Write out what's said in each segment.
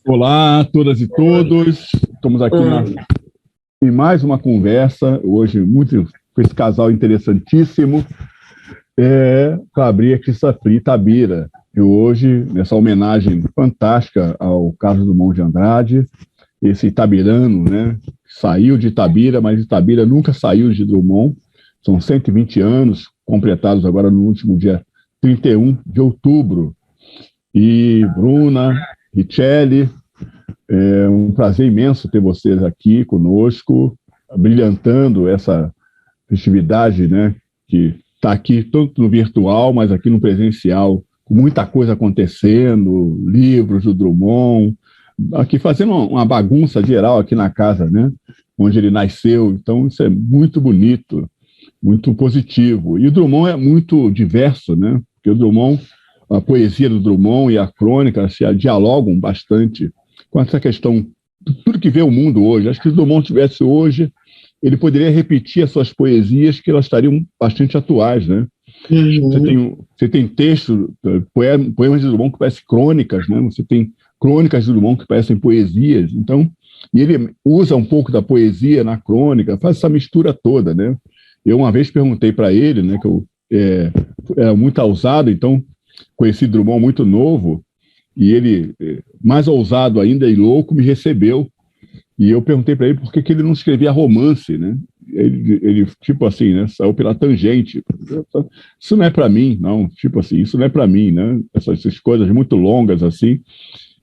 Olá a todas e todos, estamos aqui em mais uma conversa, hoje muito com esse casal interessantíssimo, Clabria Crisafri Itabira, e hoje, nessa homenagem fantástica ao Carlos Drummond de Andrade, esse itabirano, né, saiu de Itabira, mas Itabira nunca saiu de Drummond, são 120 anos, completados agora no último dia 31 de outubro, e Bruna, Richelle, é um prazer imenso ter vocês aqui conosco, brilhantando essa festividade, né, que está aqui tanto no virtual, mas aqui no presencial, com muita coisa acontecendo, livros do Drummond, aqui fazendo uma bagunça geral aqui na casa, né, onde ele nasceu. Então isso é muito bonito, muito positivo. E o Drummond é muito diverso, né, porque o Drummond, a poesia do Drummond e a crônica se dialogam bastante com essa questão, tudo que vê o mundo hoje. Acho que se o Drummond tivesse hoje, ele poderia repetir as suas poesias, que elas estariam bastante atuais, né? Você tem textos, poemas de Drummond que parecem crônicas, né? Você tem crônicas de Drummond que parecem poesias. Então, e ele usa um pouco da poesia na crônica, faz essa mistura toda, né? Eu uma vez perguntei para ele, né, que eu era muito ousado, então conheci Drummond muito novo, e ele, mais ousado ainda e louco, me recebeu. E eu perguntei para ele por que ele não escrevia romance, né? Ele tipo assim, né, saiu pela tangente. Isso não é para mim, não. Tipo assim, isso não é para mim, né? Essas coisas muito longas assim.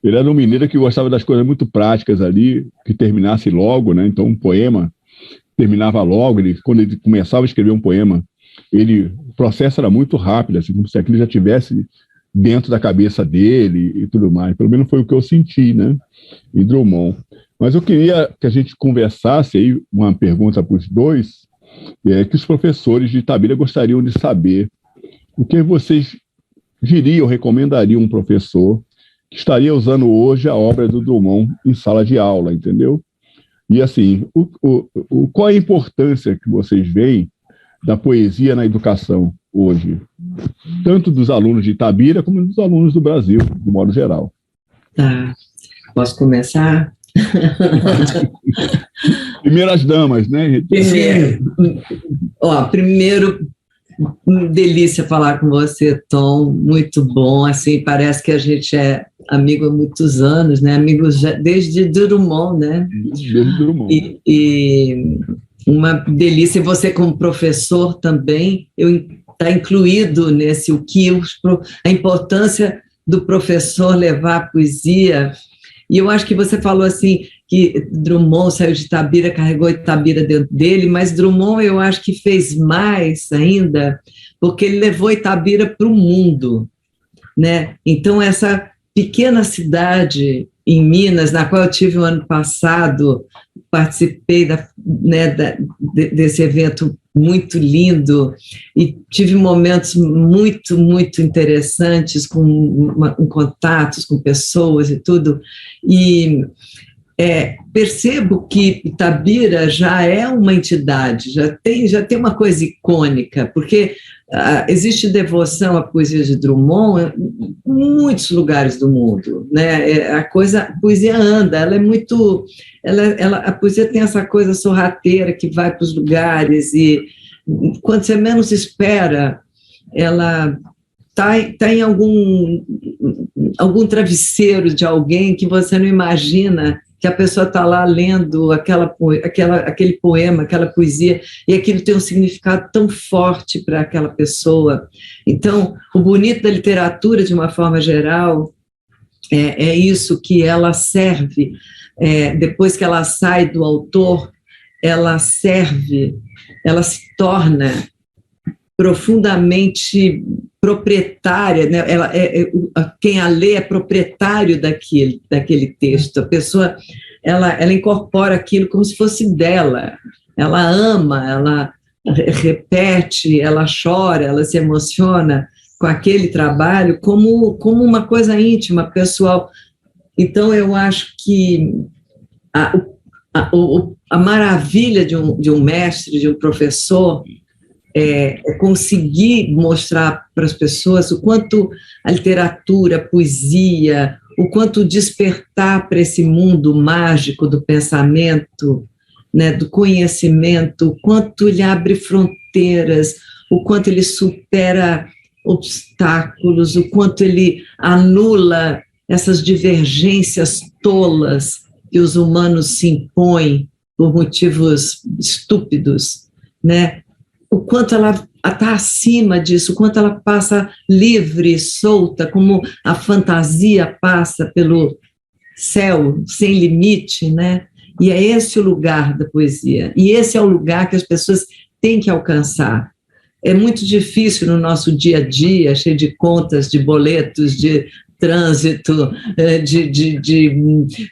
Ele era um mineiro que gostava das coisas muito práticas ali, que terminasse logo, né? Então um poema terminava logo. Quando ele começava a escrever um poema, o processo era muito rápido, assim, como se aquilo já tivesse dentro da cabeça dele e tudo mais. Pelo menos foi o que eu senti, né, em Drummond. Mas eu queria que a gente conversasse aí, uma pergunta para os dois, que os professores de Itabira gostariam de saber o que vocês diriam, recomendariam um professor que estaria usando hoje a obra do Drummond em sala de aula, entendeu? E assim, qual a importância que vocês veem da poesia na educação hoje, tanto dos alunos de Itabira como dos alunos do Brasil, de modo geral? Tá. Posso começar? Primeiras damas, né? Primeiro, delícia falar com você, Tom, muito bom, assim, parece que a gente é amigo há muitos anos, né? Amigos desde Drummond, né? Desde Drummond. E uma delícia, e você como professor também, está incluído nesse, a importância do professor levar a poesia. E eu acho que você falou assim, que Drummond saiu de Itabira, carregou Itabira dentro dele, mas Drummond eu acho que fez mais ainda, porque ele levou Itabira para o mundo, né? Então essa pequena cidade em Minas, na qual eu tive o ano passado, participei desse evento muito lindo e tive momentos muito, muito interessantes com contatos com pessoas e tudo, e percebo que Itabira já é uma entidade, já tem uma coisa icônica, porque existe devoção à poesia de Drummond em muitos lugares do mundo, né? A poesia anda, ela é muito, a poesia tem essa coisa sorrateira que vai para os lugares e quando você menos espera, ela tá em algum travesseiro de alguém que você não imagina que a pessoa está lá lendo aquele poema, aquela poesia, e aquilo tem um significado tão forte para aquela pessoa. Então, o bonito da literatura, de uma forma geral, é isso, que ela serve, depois que ela sai do autor, ela serve, ela se torna profundamente proprietária, né? Quem a lê é proprietário daquele texto. A pessoa ela incorpora aquilo como se fosse dela. Ela ama, ela repete, ela chora, ela se emociona com aquele trabalho como uma coisa íntima, pessoal. Então, eu acho que a maravilha de um mestre, de um professor, é conseguir mostrar para as pessoas o quanto a literatura, a poesia, o quanto despertar para esse mundo mágico do pensamento, né, do conhecimento, o quanto ele abre fronteiras, o quanto ele supera obstáculos, o quanto ele anula essas divergências tolas que os humanos se impõem por motivos estúpidos, né? O quanto ela está acima disso, o quanto ela passa livre, solta, como a fantasia passa pelo céu sem limite, né? E é esse o lugar da poesia, e esse é o lugar que as pessoas têm que alcançar. É muito difícil no nosso dia a dia, cheio de contas, de boletos, de trânsito,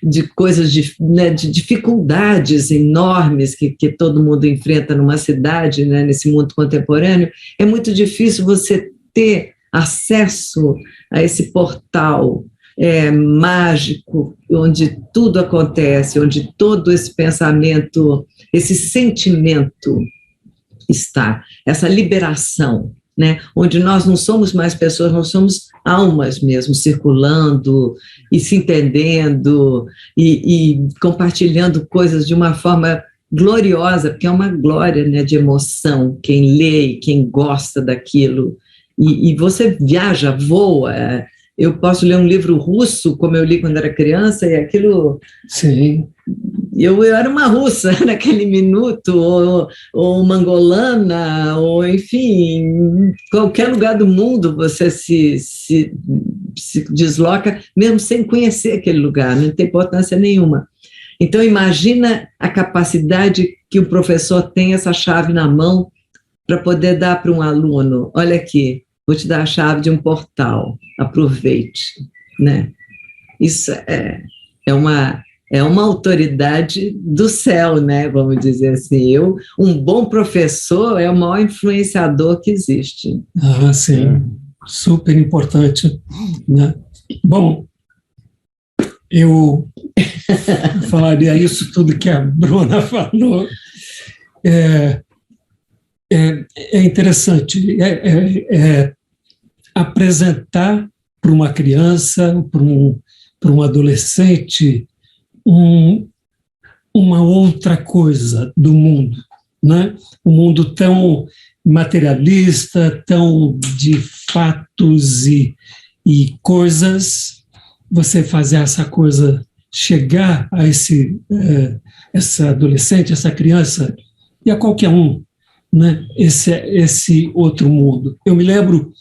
de coisas, né, de dificuldades enormes que todo mundo enfrenta numa cidade, né, nesse mundo contemporâneo. É muito difícil você ter acesso a esse portal mágico, onde tudo acontece, onde todo esse pensamento, esse sentimento está, essa liberação, né? Onde nós não somos mais pessoas, nós somos almas mesmo, circulando e se entendendo e compartilhando coisas de uma forma gloriosa, porque é uma glória, né, de emoção, quem lê e quem gosta daquilo, e você viaja, voa. Eu posso ler um livro russo, como eu li quando era criança, e aquilo... Sim. Eu era uma russa naquele minuto, ou uma angolana, ou, enfim, qualquer lugar do mundo você se desloca, mesmo sem conhecer aquele lugar, não tem importância nenhuma. Então, imagina a capacidade que o professor tem, essa chave na mão, para poder dar para um aluno. Olha aqui, vou te dar a chave de um portal, aproveite, né? Isso é uma autoridade do céu, né? Vamos dizer assim. Um bom professor é o maior influenciador que existe. Ah, sim. Super importante, né? Bom, eu falaria isso tudo que a Bruna falou. É interessante apresentar para uma criança, para um adolescente, uma outra coisa do mundo, né? Um mundo tão materialista, tão de fatos e coisas, você fazer essa coisa, chegar a essa adolescente, essa criança, e a qualquer um, né? Esse outro mundo. Eu me lembro,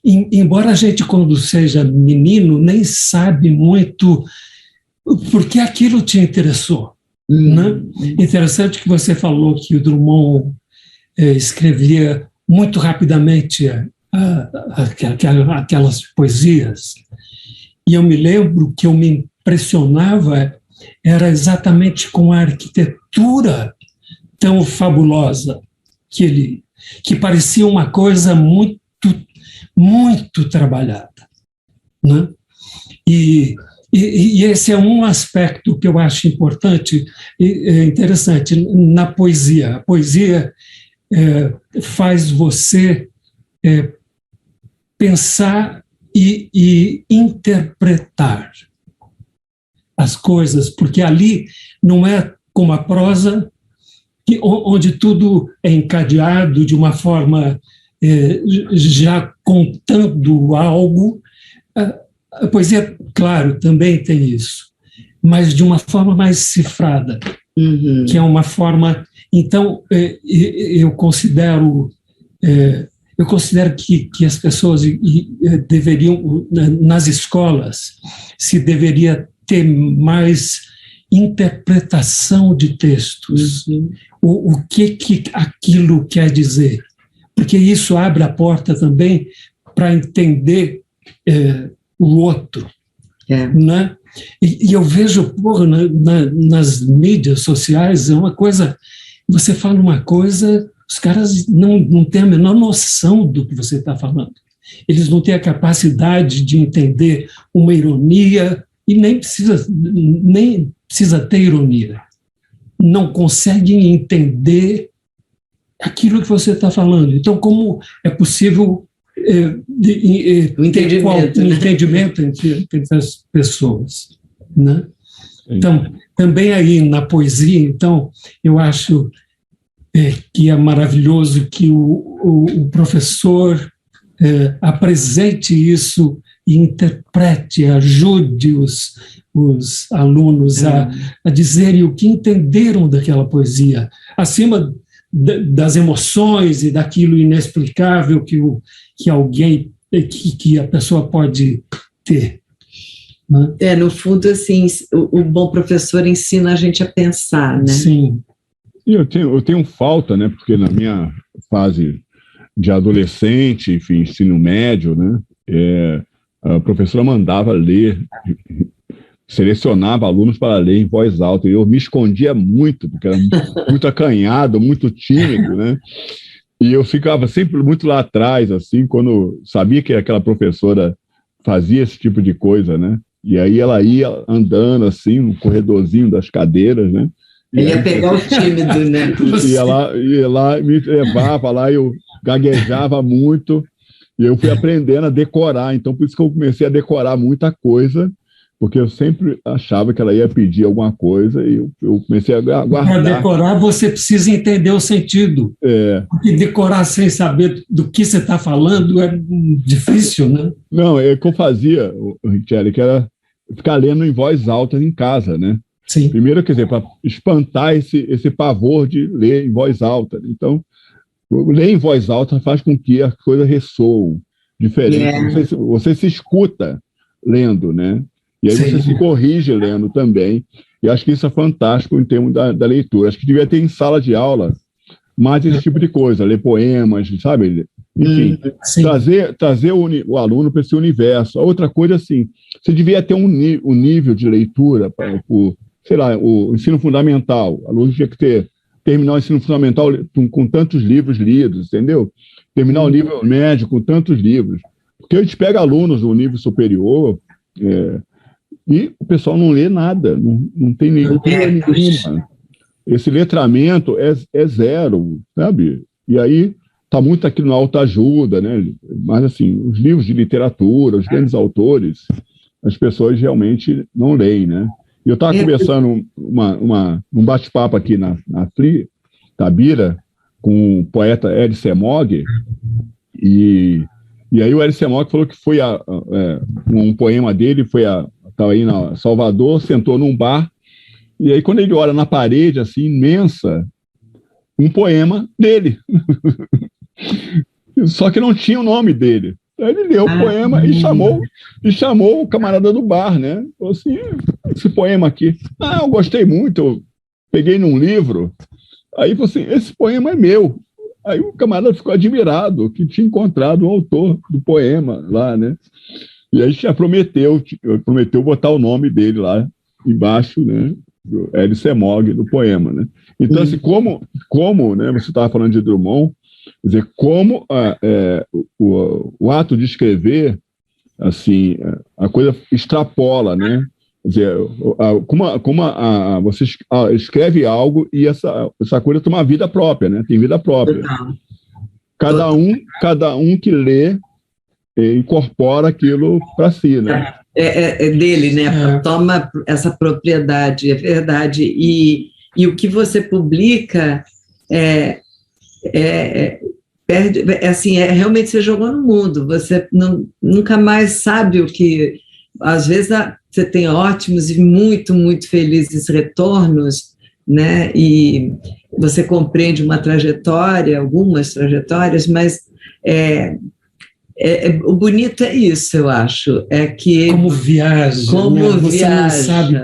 embora a gente, quando seja menino, nem sabe muito porque aquilo te interessou. Né? Interessante que você falou que o Drummond escrevia muito rapidamente aquelas poesias. E eu me lembro que eu me impressionava era exatamente com a arquitetura tão fabulosa que parecia uma coisa muito, muito trabalhada. Né? E esse é um aspecto que eu acho importante e interessante na poesia. A poesia faz você pensar e interpretar as coisas, porque ali não é como a prosa, onde tudo é encadeado de uma forma já contando algo. A poesia, claro, também tem isso, mas de uma forma mais cifrada, que é uma forma... Então, eu considero que as pessoas deveriam, nas escolas, se deveria ter mais interpretação de textos, o que aquilo quer dizer, porque isso abre a porta também para entender o outro, né? E eu vejo, nas mídias sociais, é uma coisa, você fala uma coisa, os caras não têm a menor noção do que você está falando. Eles não têm a capacidade de entender uma ironia, e nem precisa ter ironia. Não conseguem entender aquilo que você está falando. Então, como é possível o entendimento, ter entendimento entre as pessoas, né? Sim. Então, também aí na poesia, então, eu acho que é maravilhoso que o professor apresente isso e interprete, ajude os alunos a dizerem o que entenderam daquela poesia, acima das emoções e daquilo inexplicável que alguém, que a pessoa pode ter. Né? No fundo, assim, o bom professor ensina a gente a pensar, né? Sim. E eu tenho falta, né? Porque na minha fase de adolescente, enfim, ensino médio, né? A professora mandava ler, selecionava alunos para ler em voz alta, e eu me escondia muito, porque era muito acanhado, muito tímido, né? E eu ficava sempre muito lá atrás, assim, quando sabia que aquela professora fazia esse tipo de coisa, né? E aí ela ia andando, assim, no corredorzinho das cadeiras, né? Ele ia pegar o tímido, né? Ia lá, me levava lá, eu gaguejava muito, e eu fui aprendendo a decorar. Então, por isso que eu comecei a decorar muita coisa, porque eu sempre achava que ela ia pedir alguma coisa, e eu comecei a guardar. Para decorar, você precisa entender o sentido. Porque decorar sem saber do que você está falando é difícil, né? Não, é o que eu fazia, Richelle, que era ficar lendo em voz alta em casa, né? Sim. Primeiro, quer dizer, para espantar esse pavor de ler em voz alta. Então, ler em voz alta faz com que as coisas ressoam diferente. Você se escuta lendo, né? E aí você se corrige lendo também. E acho que isso é fantástico em termos da leitura. Acho que devia ter em sala de aula mais esse tipo de coisa, ler poemas, sabe? Enfim, trazer o aluno para esse universo. A outra coisa, assim, você devia ter um nível de leitura para sei lá, o ensino fundamental. O aluno tinha que terminar o ensino fundamental com tantos livros lidos, entendeu? Terminar o nível médio com tantos livros. Porque a gente pega alunos do nível superior e o pessoal não lê nada, não tem nenhuma. Esse letramento é zero, sabe? E aí está muito aqui no autoajuda, né? Mas, assim, os livros de literatura, os grandes autores, as pessoas realmente não leem, né? E eu estava conversando um bate-papo aqui na FLI, Tabira, com o poeta Eri Semog, e aí o Eri Semog falou que foi um poema dele, estava aí em Salvador, sentou num bar, e aí quando ele olha na parede, assim, imensa, um poema dele. Só que não tinha o nome dele. Aí ele leu o poema e chamou o camarada do bar, né? Falou assim, esse poema aqui. Eu gostei muito, eu peguei num livro. Aí falou assim, esse poema é meu. Aí o camarada ficou admirado que tinha encontrado o autor do poema lá, né? E aí já prometeu botar o nome dele lá embaixo, né? Do Eri Semog, do poema, né? Então, assim, como né, você estava falando de Drummond, quer dizer, como o ato de escrever, assim, a coisa extrapola, né? Quer dizer, você escreve algo e essa coisa tem uma vida própria, né? Tem vida própria. Cada um que lê incorpora aquilo para si, né? É dele, né? Toma essa propriedade, é verdade. E o que você publica realmente você jogou no mundo, você nunca mais sabe o que... Às vezes você tem ótimos e muito, muito felizes retornos, né? E você compreende uma trajetória, algumas trajetórias, mas o bonito é isso, eu acho, é que... Como viaja, você não sabe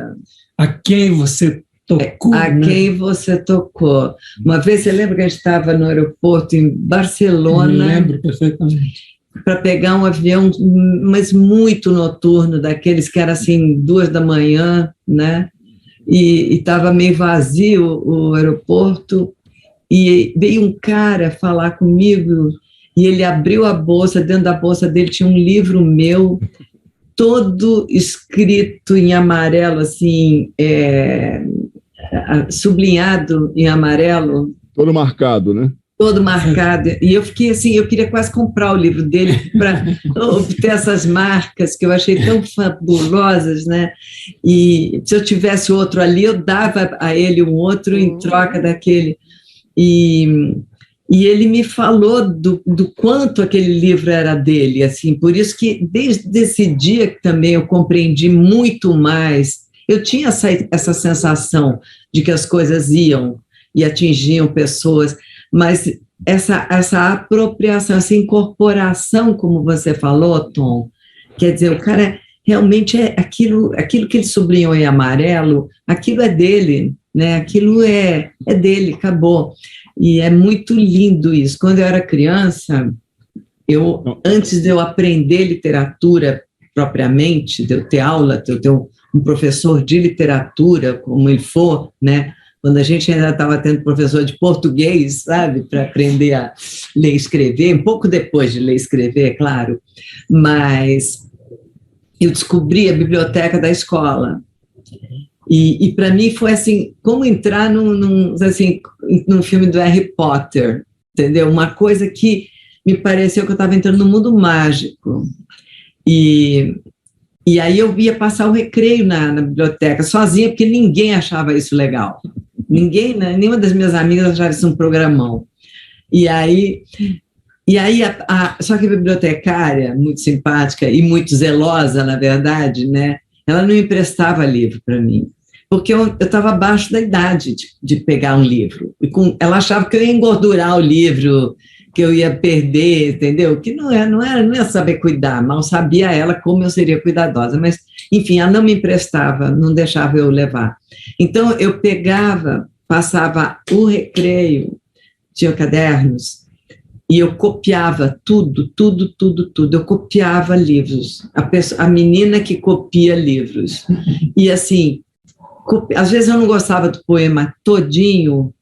a quem você tocou. Quem você tocou. Uma vez, você lembra que a gente estava no aeroporto em Barcelona? Me lembro perfeitamente. Para pegar um avião, mas muito noturno, daqueles que era assim, 2h, né? E estava meio vazio o aeroporto, e veio um cara falar comigo, e ele abriu a bolsa, dentro da bolsa dele tinha um livro meu, todo escrito em amarelo, assim, sublinhado em amarelo. Todo marcado, né? todo marcado. E eu fiquei assim, eu queria quase comprar o livro dele para obter essas marcas que eu achei tão fabulosas, né? E se eu tivesse outro ali, eu dava a ele um outro em troca daquele. E ele me falou do quanto aquele livro era dele, assim, por isso que desde esse dia que também eu compreendi muito mais. Eu tinha essa sensação de que as coisas iam e atingiam pessoas, mas essa apropriação, essa incorporação, como você falou, Tom, quer dizer, o cara realmente é aquilo que ele sublinhou em amarelo, aquilo é dele, né? Aquilo é dele, acabou. E é muito lindo isso. Quando eu era criança, antes de eu aprender literatura propriamente, de eu ter aula, de eu ter um professor de literatura, como ele for, né? Quando a gente ainda estava tendo professor de português, sabe, para aprender a ler e escrever, um pouco depois de ler e escrever, é claro, mas eu descobri a biblioteca da escola. E para mim foi assim, como entrar num filme do Harry Potter, entendeu? Uma coisa que me pareceu que eu estava entrando no mundo mágico. E aí eu ia passar o recreio na biblioteca, sozinha, porque ninguém achava isso legal. Ninguém, né? Nenhuma das minhas amigas achava isso um programão. E aí só que a bibliotecária, muito simpática e muito zelosa, na verdade, né? Ela não emprestava livro para mim, porque eu estava abaixo da idade de pegar um livro. Ela achava que eu ia engordurar o livro, que eu ia perder, entendeu? Que não ia saber cuidar, mal sabia ela como eu seria cuidadosa, mas, enfim, ela não me emprestava, não deixava eu levar. Então, eu passava o recreio, tinha cadernos, e eu copiava tudo. Eu copiava livros. A menina que copia livros. E, assim, às vezes eu não gostava do poema todinho,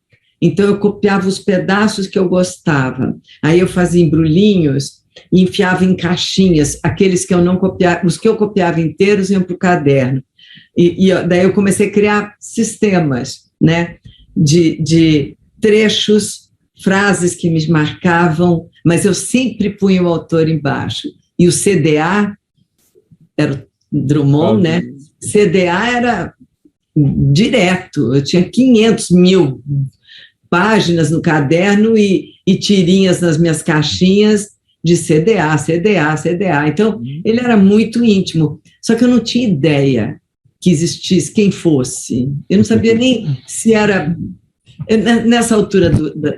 então eu copiava os pedaços que eu gostava. Aí eu fazia embrulhinhos e enfiava em caixinhas. Aqueles que eu não copiava, os que eu copiava inteiros iam para o caderno. E daí eu comecei a criar sistemas, né, de trechos, frases que me marcavam, mas eu sempre punha o autor embaixo. E o CDA, era o Drummond, né? CDA era direto, eu tinha 500 mil páginas no caderno e tirinhas nas minhas caixinhas de CDA. Então, ele era muito íntimo, só que eu não tinha ideia que existisse quem fosse. Eu não sabia nem se era... Nessa altura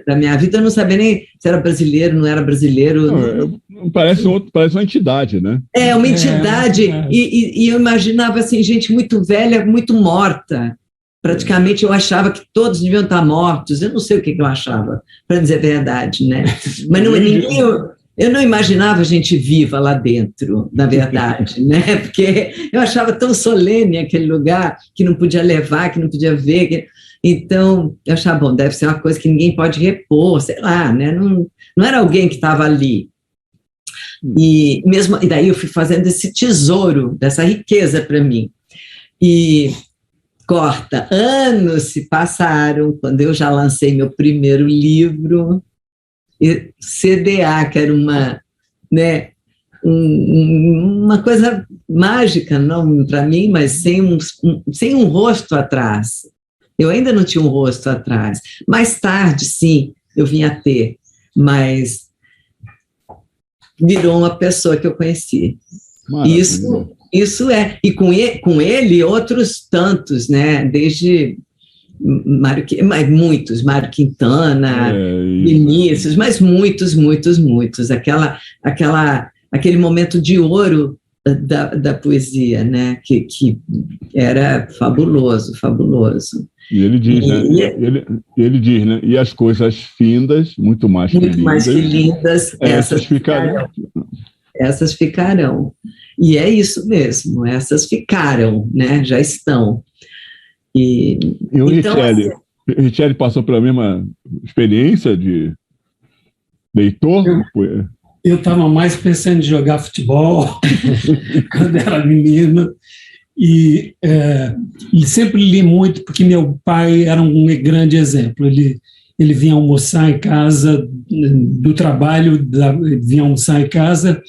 da minha vida, eu não sabia nem se era brasileiro, não era brasileiro. Parece uma entidade, né? É, uma entidade, e eu imaginava assim, gente muito velha, muito morta. Praticamente eu achava que todos deviam estar mortos. Eu não sei o que eu achava, para dizer a verdade, né? Mas eu não imaginava gente viva lá dentro, na verdade, né? Porque eu achava tão solene aquele lugar, que não podia levar, que não podia ver. Então, eu achava, bom, deve ser uma coisa que ninguém pode repor, sei lá, né? Não era alguém que estava ali. E daí eu fui fazendo esse tesouro, dessa riqueza para mim. E anos se passaram, quando eu já lancei meu primeiro livro, CDA, que era uma coisa mágica, não para mim, mas sem um rosto atrás. Eu ainda não tinha um rosto atrás. Mais tarde, sim, eu vim a ter, mas virou uma pessoa que eu conheci. Isso é. E com ele, outros tantos, né? Desde Mário Quintana, Vinícius, mas muitos. Aquele momento de ouro da poesia, né? Que era fabuloso. E ele diz, ele diz, né? E as coisas findas, muito mais que lindas, essas ficarão. E é isso mesmo, essas ficaram, né? Já estão. E o então, Richelle passou pela mesma experiência de leitor? Eu estava mais pensando em jogar futebol quando era menino. E sempre li muito, porque meu pai era um grande exemplo. Ele ele vinha almoçar em casa, do trabalho, vinha almoçar em casa,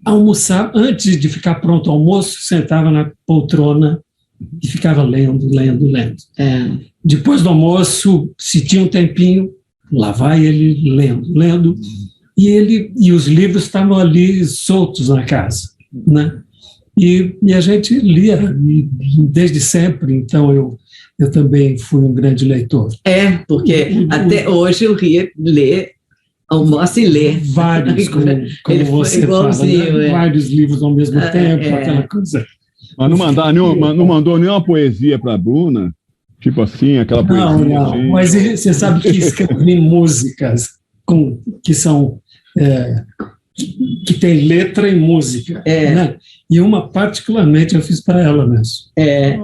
almoçar, antes de ficar pronto o almoço, sentava na poltrona e ficava lendo. Depois do almoço, se tinha um tempinho, lá vai ele lendo. E os livros estavam ali soltos na casa, né? E a gente lia desde sempre, então eu também fui um grande leitor. Porque até hoje o Rie lê, almoça e lê. Vários, como você fala, né? Vários livros ao mesmo tempo, aquela coisa. Mas não mandou nenhuma poesia para a Bruna? Tipo assim, aquela poesia? Não, assim, mas você sabe que escrevi músicas que são... que tem letra e música, né? E uma particularmente eu fiz para ela mesmo. É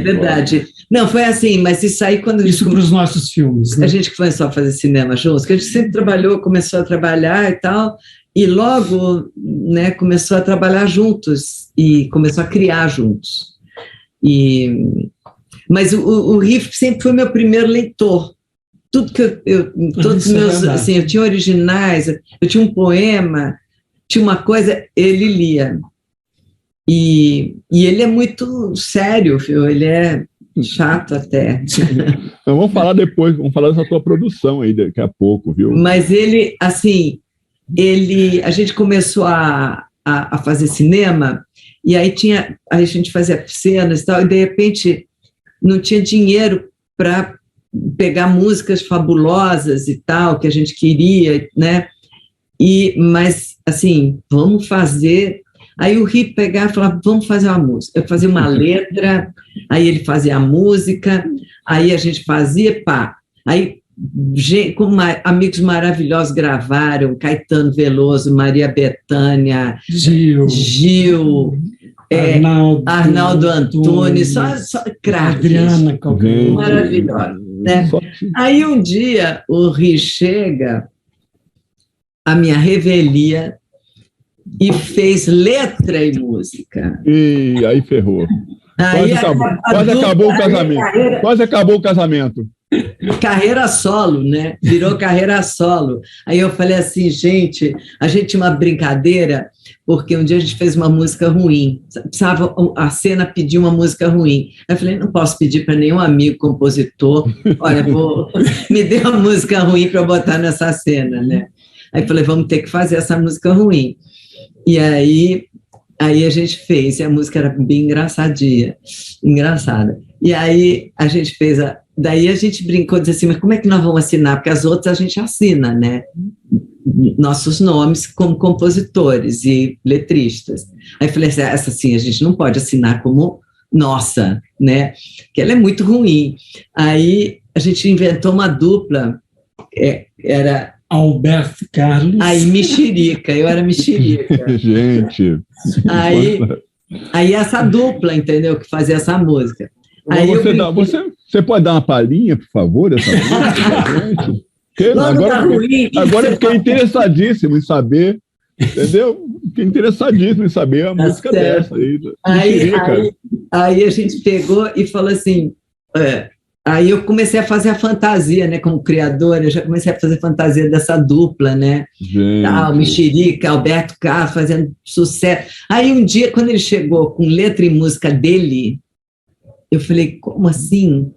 verdade. God. Não, foi assim, mas isso aí quando... Isso para os nossos filmes, né? A gente começou a fazer cinema juntos, que a gente sempre começou a trabalhar e tal, e logo, né, começou a trabalhar juntos e começou a criar juntos. Mas o Riff sempre foi meu primeiro leitor. Tudo que todos meus, assim, eu tinha originais, eu tinha um poema, tinha uma coisa, ele lia. E ele é muito sério, viu? Ele é chato até. Então, vamos falar depois, vamos falar dessa tua produção aí daqui a pouco, viu? Mas ele, assim, a gente começou a fazer cinema, e aí a gente fazia cenas e tal, e de repente não tinha dinheiro para pegar músicas fabulosas e tal, que a gente queria, né? Mas, assim, vamos fazer... Aí o Rie pegava e falava, vamos fazer uma música. Eu fazia uma letra, aí ele fazia a música, aí a gente fazia, pá. Aí, como amigos maravilhosos gravaram, Caetano Veloso, Maria Bethânia, Gil Arnaldo Antunes, só craques. Adriana Calcanhoto. Maravilhosa. Né? Aí um dia o Rie chega, a minha revelia, e fez letra e música. E aí ferrou. Quase acabou o casamento. Quase acabou o casamento. Carreira solo, né? Virou carreira solo. Aí eu falei assim, gente, a gente tinha uma brincadeira, porque um dia a gente fez uma música ruim. A cena pediu uma música ruim. Aí eu falei, não posso pedir para nenhum amigo compositor. Olha, me dê uma música ruim para eu botar nessa cena, né? Aí eu falei, vamos ter que fazer essa música ruim. E aí a gente fez, e a música era bem engraçada. E aí a gente fez, daí a gente brincou, disse assim, mas como é que nós vamos assinar? Porque as outras a gente assina, né? Nossos nomes como compositores e letristas. Aí eu falei assim, essa sim, a gente não pode assinar como nossa, né? Que ela é muito ruim. Aí a gente inventou uma dupla, era... Alberto Carlos. Aí, Mexerica, eu era Mexerica. Gente. Aí essa dupla, entendeu? Que fazia essa música. Aí você pode dar uma palhinha, por favor, dessa música? Agora eu fiquei interessadíssimo em saber, entendeu? Fiquei interessadíssimo em saber a música dessa aí. Aí a gente pegou e falou assim... Aí eu comecei a fazer a fantasia, né? Como criadora, eu já comecei a fazer fantasia dessa dupla, né? Mexerica, Alberto Carlos, fazendo sucesso. Aí um dia, quando ele chegou com letra e música dele, eu falei, como assim?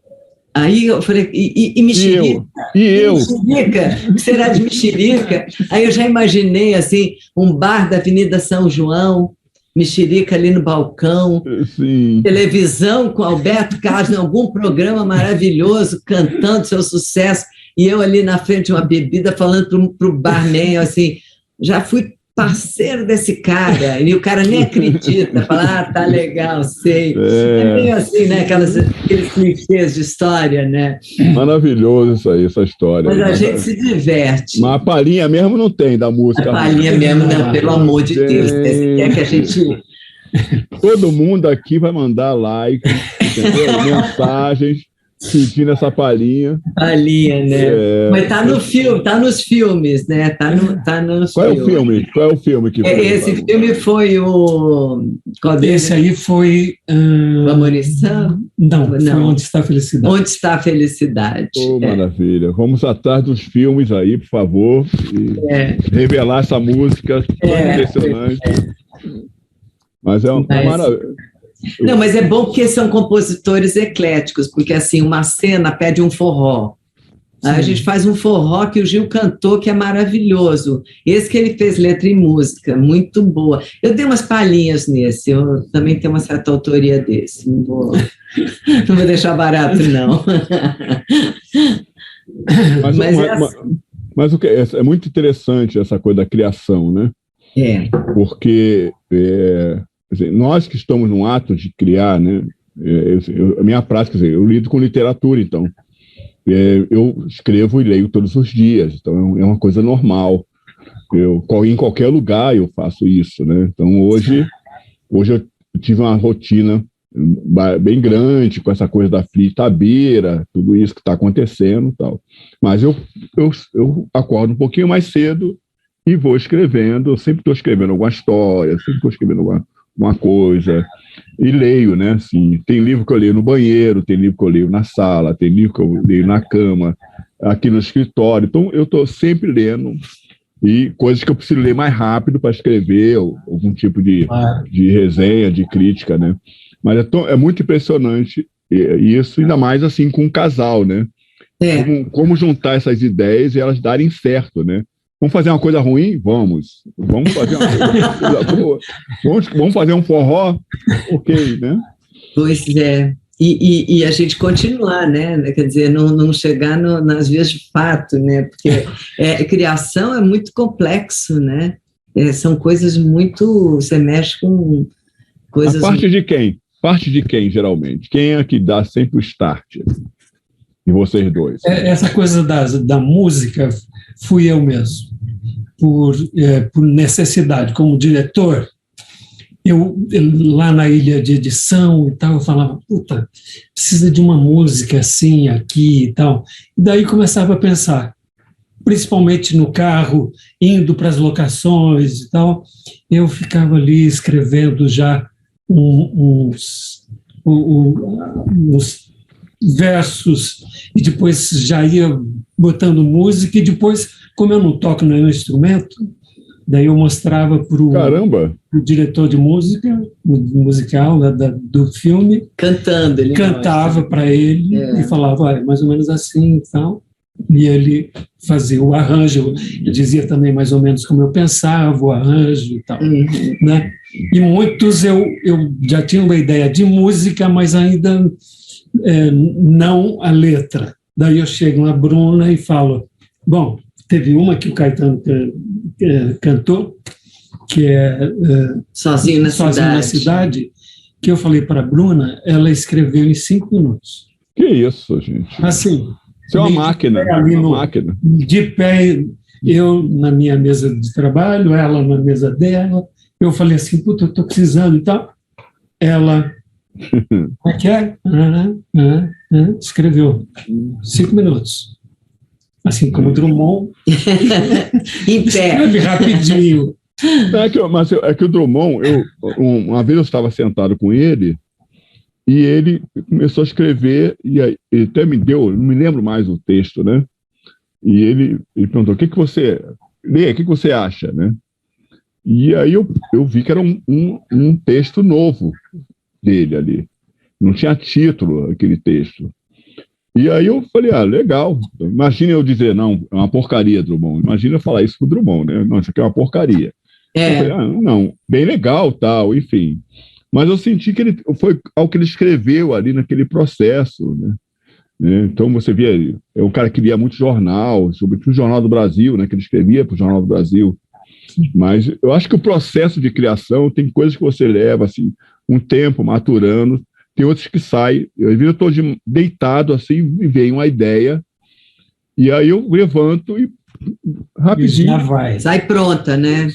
Aí eu falei, e Mexerica? E eu? Mexerica? O que será de Mexerica? Aí eu já imaginei, assim, um bar da Avenida São João, Mexerica ali no balcão, sim. Televisão com Alberto Carlos em algum programa maravilhoso, cantando seu sucesso, e eu ali na frente de uma bebida falando para o barman, assim, já fui parceiro desse cara, e o cara nem acredita, fala, tá legal, sei. É meio assim, né, aqueles clichês de história, né? Maravilhoso isso aí, essa história. Mas a gente se diverte. Mas a palhinha mesmo não tem da música. A palhinha mesmo não, pelo amor de Deus. Você quer que a gente... Todo mundo aqui vai mandar like, entendeu? Mensagens, sentindo essa palhinha. Palhinha, né? Mas tá no filme, tá nos filmes, né? Tá nos Qual filmes. É o filme? Qual é o filme que foi? Esse filme foi o... Esse aí foi... O Amor e Samba? Não, foi Onde Está a Felicidade. Onde Está a Felicidade. Maravilha. Vamos atrás dos filmes aí, por favor. E revelar essa música impressionante. Mas é uma maravilha. Não, mas é bom porque são compositores ecléticos, porque assim, uma cena pede um forró. Aí a gente faz um forró que o Gil cantou, que é maravilhoso. Esse que ele fez letra e música, muito boa. Eu dei umas palhinhas nesse, eu também tenho uma certa autoria desse. Não vou deixar barato, não. Mas o que é muito interessante essa coisa da criação, né? Porque nós que estamos no ato de criar, né? A minha prática, eu lido com literatura, então eu escrevo e leio todos os dias, então é uma coisa normal. Em qualquer lugar eu faço isso, né? Então hoje eu tive uma rotina bem grande com essa coisa da Itabira, tudo isso que está acontecendo, tal. Mas eu acordo um pouquinho mais cedo e vou escrevendo. Eu sempre estou escrevendo alguma história, sempre estou escrevendo alguma coisa, e leio, né? Assim, tem livro que eu leio no banheiro, tem livro que eu leio na sala, tem livro que eu leio na cama, aqui no escritório. Então, eu estou sempre lendo, e coisas que eu preciso ler mais rápido para escrever, algum tipo de resenha, de crítica, né? Mas é muito impressionante isso, ainda mais assim com um casal, né? Como juntar essas ideias e elas darem certo, né? Vamos fazer uma coisa ruim? Vamos fazer uma coisa boa. Vamos fazer um forró? Ok, né? Pois é. E a gente continuar, né? Quer dizer, não chegar nas vias de fato, né? Porque criação é muito complexo, né? São coisas muito... Você mexe com coisas... A parte de quem? Parte de quem, geralmente? Quem é que dá sempre o start? E vocês dois? Essa coisa da música fui eu mesmo. Por necessidade, como diretor, eu lá na ilha de edição e tal, eu falava, puta, precisa de uma música assim, aqui e tal. E daí começava a pensar, principalmente no carro, indo para as locações e tal, eu ficava ali escrevendo já uns versos, e depois já ia botando música, e depois, como eu não toco nenhum instrumento, daí eu mostrava para o diretor de música, musical do filme. Cantando. Ele cantava para ele e falava, mais ou menos assim e tal. E ele fazia o arranjo, ele dizia também mais ou menos como eu pensava, o arranjo e tal. Né? E muitos eu já tinha uma ideia de música, mas ainda não a letra. Daí eu chego na Bruna e falo, bom, teve uma que o Caetano cantou, que é Sozinho na Cidade, que eu falei para a Bruna, ela escreveu em 5 minutos. Que isso, gente? Assim, isso é uma máquina. Máquina. De pé, eu na minha mesa de trabalho, ela na mesa dela, eu falei assim, puta, eu estou precisando e tal. Ela... Como é que é? Escreveu 5 minutos. Assim como Drummond. Em pé. Escreve rapidinho. É que o Drummond, uma vez eu estava sentado com ele, e ele começou a escrever, e aí, ele até me deu, não me lembro mais o texto, né? E ele perguntou, o que você lê, o que você acha, né? E aí eu vi que era um texto novo dele ali. Não tinha título aquele texto. E aí eu falei, legal. Imagina eu dizer, não, é uma porcaria, Drummond. Imagina eu falar isso pro Drummond, né? Não, isso aqui é uma porcaria. Eu falei, não, bem legal, tal, enfim. Mas eu senti que foi algo que ele escreveu ali naquele processo, né? Então você via, é um cara que lia muito jornal, sobretudo o Jornal do Brasil, né? Que ele escrevia para o Jornal do Brasil. Mas eu acho que o processo de criação tem coisas que você leva, assim, um tempo maturando, tem outros que saem. Às vezes eu estou deitado assim e vem uma ideia, e aí eu levanto e rapidinho. Já vai. Sai pronta, né?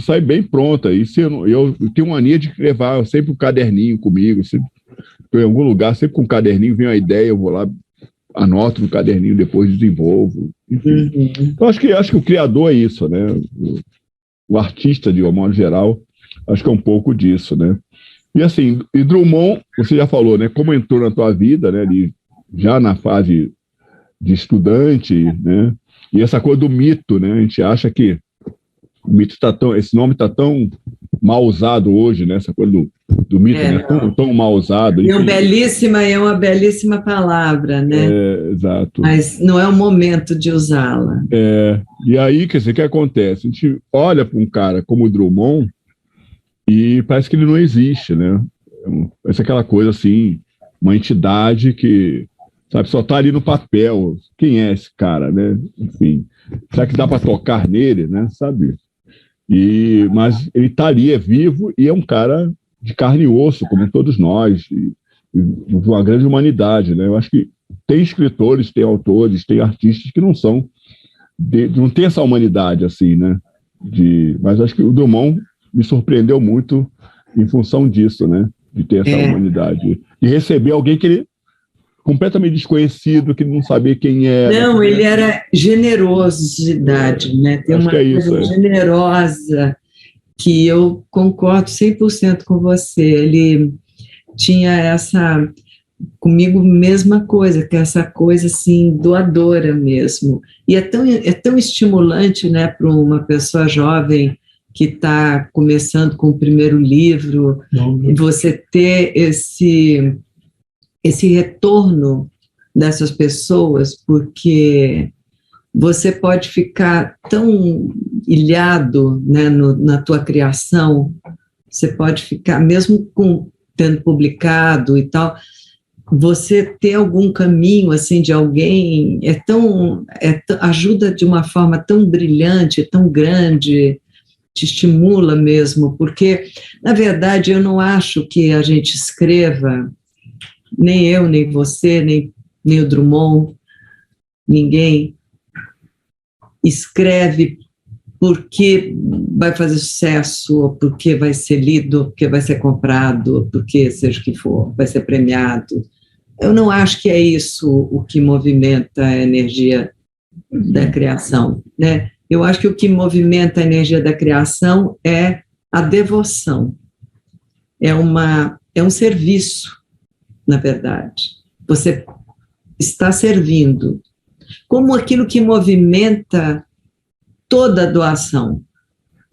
Sai bem pronta. E eu tenho mania de levar sempre um caderninho comigo, sempre estou em algum lugar, sempre com um caderninho, vem uma ideia, eu vou lá, anoto no caderninho, depois desenvolvo. Enfim. Então, acho que o criador é isso, né? O artista, de um modo geral, acho que é um pouco disso, né? E assim, e Drummond, você já falou, né? Como entrou na tua vida, né? Ali, já na fase de estudante, né? E essa coisa do mito, né? A gente acha que o mito esse nome está tão mal usado hoje, né? Essa coisa do mito, né? Tão mal usado. É uma belíssima palavra, né? Exato. Mas não é o momento de usá-la. E aí, quer dizer, o que acontece? A gente olha para um cara como o Drummond e parece que ele não existe, né? Parece aquela coisa assim, uma entidade que, sabe, só está ali no papel. Quem é esse cara, né? Enfim, será que dá para tocar nele, né? Sabe? Mas ele está ali, é vivo e é um cara de carne e osso, como todos nós, e uma grande humanidade, né? Eu acho que tem escritores, tem autores, tem artistas que não tem essa humanidade assim, né? Mas acho que o Drummond me surpreendeu muito em função disso, né? De ter essa humanidade. De receber alguém que ele completamente desconhecido, que não sabia quem era. Não, ele era generosidade, né? Tem uma coisa generosa que eu concordo 100% com você. Ele tinha comigo, mesma coisa, que é essa coisa, assim, doadora mesmo. E é tão estimulante, né, para uma pessoa jovem que está começando com o primeiro livro, você ter esse retorno dessas pessoas, porque você pode ficar tão ilhado, né, na tua criação, você pode ficar, mesmo tendo publicado e tal, você ter algum caminho assim de alguém ajuda de uma forma tão brilhante, tão grande, te estimula mesmo, porque, na verdade, eu não acho que a gente escreva, nem eu, nem você, nem o Drummond, ninguém escreve porque vai fazer sucesso, ou porque vai ser lido, ou porque vai ser comprado, ou porque, seja o que for, vai ser premiado. Eu não acho que é isso o que movimenta a energia da criação, né? Eu acho que o que movimenta a energia da criação é a devoção. É um serviço, na verdade. Você está servindo. Como aquilo que movimenta toda a doação,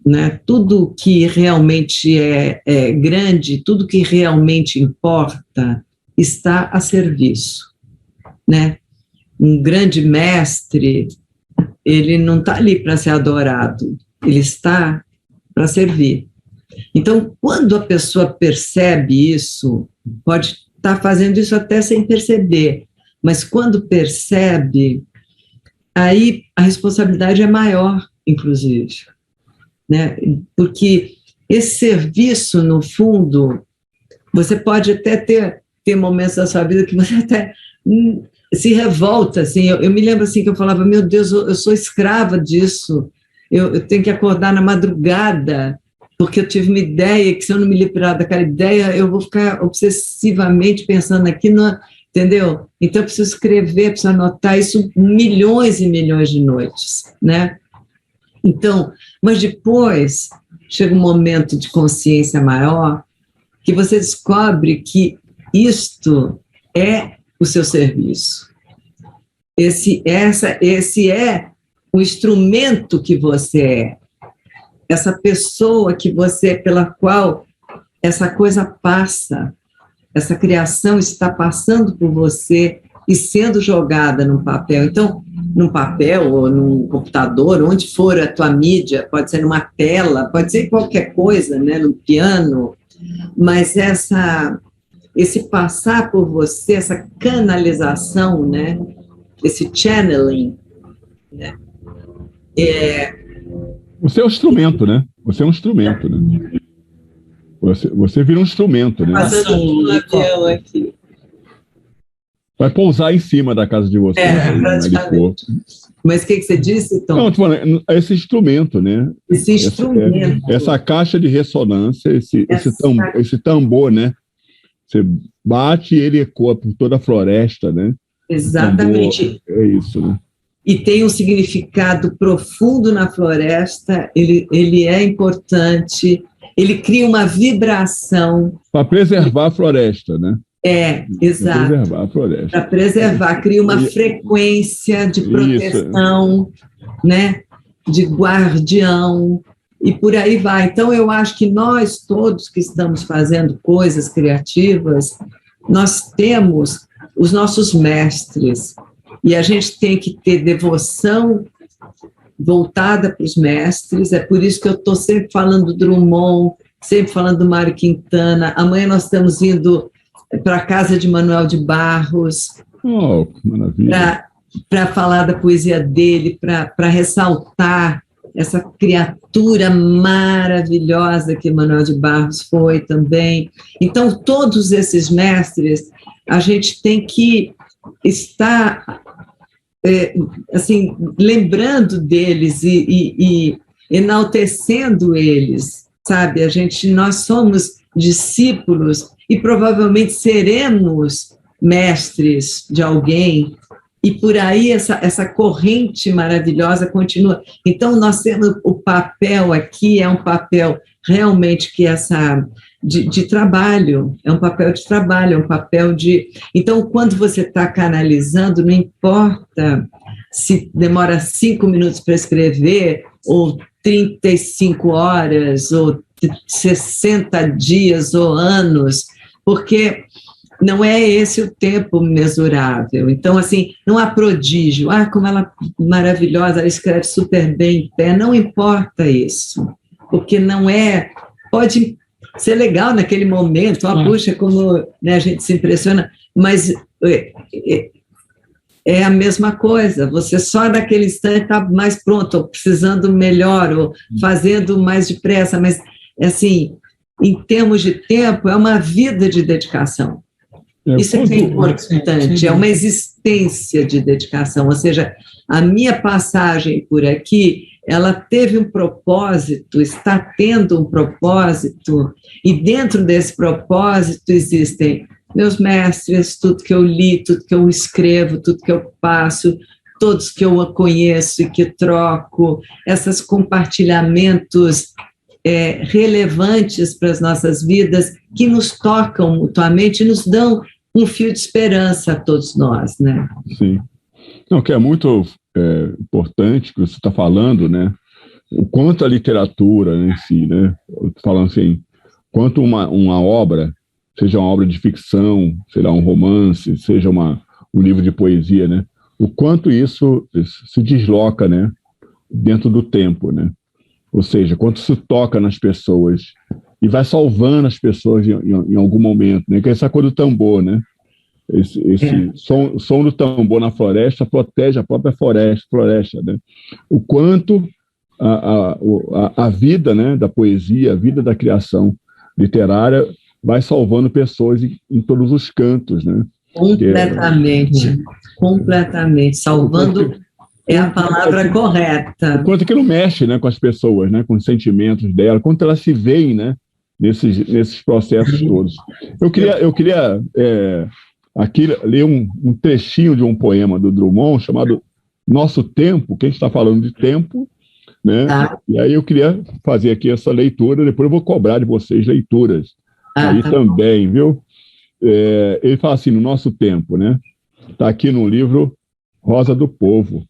né? Tudo que realmente é grande, tudo que realmente importa, está a serviço, né? Um grande mestre, ele não está ali para ser adorado, ele está para servir. Então, quando a pessoa percebe isso, pode estar fazendo isso até sem perceber, mas quando percebe, aí a responsabilidade é maior, inclusive, né? Porque esse serviço, no fundo, você pode até ter momentos da sua vida que você até se revolta, assim. Eu me lembro assim que eu falava, meu Deus, eu sou escrava disso, eu tenho que acordar na madrugada, porque eu tive uma ideia, que se eu não me livrar daquela ideia, eu vou ficar obsessivamente pensando aqui, entendeu? Então eu preciso escrever, preciso anotar isso milhões e milhões de noites, né? Então, mas depois chega um momento de consciência maior que você descobre que isto é o seu serviço. Esse é o instrumento que você é, essa pessoa pela qual essa coisa passa, essa criação está passando por você e sendo jogada num papel. Então, num papel ou num computador, onde for a tua mídia, pode ser numa tela, pode ser qualquer coisa, né, no piano, mas esse passar por você, essa canalização, né, esse channeling, né, Você é um instrumento, né? Você é um instrumento, né? Você vira um instrumento, né? Passando um avião aqui. Vai pousar em cima da casa de vocês. Praticamente. Mas o que você disse, Tom? Não, esse instrumento, né? Esse instrumento. Essa caixa de ressonância, esse tambor, né? Você bate e ele ecoa por toda a floresta, né? Exatamente. É isso, né? E tem um significado profundo na floresta, ele é importante, ele cria uma vibração. Para preservar a floresta, né? Exato. Para preservar a floresta. Para preservar, cria uma frequência de proteção, né? De guardião, e por aí vai. Então, eu acho que nós todos que estamos fazendo coisas criativas, nós temos os nossos mestres, e a gente tem que ter devoção voltada para os mestres. É por isso que eu estou sempre falando do Drummond, sempre falando do Mário Quintana. Amanhã nós estamos indo para a casa de Manuel de Barros, maravilha, para falar da poesia dele, para ressaltar essa criatura maravilhosa que Manuel de Barros foi também. Então, todos esses mestres, a gente tem que estar assim, lembrando deles e enaltecendo eles, sabe? Nós somos discípulos e provavelmente seremos mestres de alguém, e por aí essa corrente maravilhosa continua. Então, nós temos o papel aqui, é um papel realmente que de trabalho, é um papel de trabalho, é um papel de... Então, quando você está canalizando, não importa se demora 5 minutos para escrever, ou 35 horas, ou 60 dias, ou anos, porque não é esse o tempo mesurável. Então, assim, não há prodígio. Como ela é maravilhosa, ela escreve super bem em pé. Não importa isso, porque não é... Pode ser legal naquele momento, puxa, como, né, a gente se impressiona, mas é a mesma coisa. Você só naquele instante está mais pronto, ou precisando melhor, ou fazendo mais depressa, mas, assim, em termos de tempo, é uma vida de dedicação. Isso é importante, é uma existência de dedicação, ou seja, a minha passagem por aqui, ela teve um propósito, está tendo um propósito, e dentro desse propósito existem meus mestres, tudo que eu li, tudo que eu escrevo, tudo que eu passo, todos que eu conheço e que troco, esses compartilhamentos relevantes para as nossas vidas, que nos tocam mutuamente e nos dão um fio de esperança a todos nós, né? Sim. Não, que é muito importante que você está falando, né? O quanto a literatura em si, né? Falando assim, quanto uma obra, seja uma obra de ficção, seja um romance, seja um livro de poesia, né? O quanto isso se desloca, né? Dentro do tempo, né? Ou seja, quanto se toca nas pessoas e vai salvando as pessoas em algum momento, né? Que é essa coisa do tambor, né? Esse som do tambor na floresta protege a própria floresta, né? O quanto a vida, né, da poesia, a vida da criação literária vai salvando pessoas em todos os cantos, né? Completamente, completamente, salvando é a palavra correta. O quanto que não mexe, né, com as pessoas, né, com os sentimentos dela, quanto elas se veem, né, nesses processos todos. Eu queria aqui ler um trechinho de um poema do Drummond chamado Nosso Tempo, que a gente está falando de tempo, né? E aí eu queria fazer aqui essa leitura, depois eu vou cobrar de vocês leituras aí também, viu? Ele fala assim, no Nosso Tempo, né? Está aqui no livro Rosa do Povo.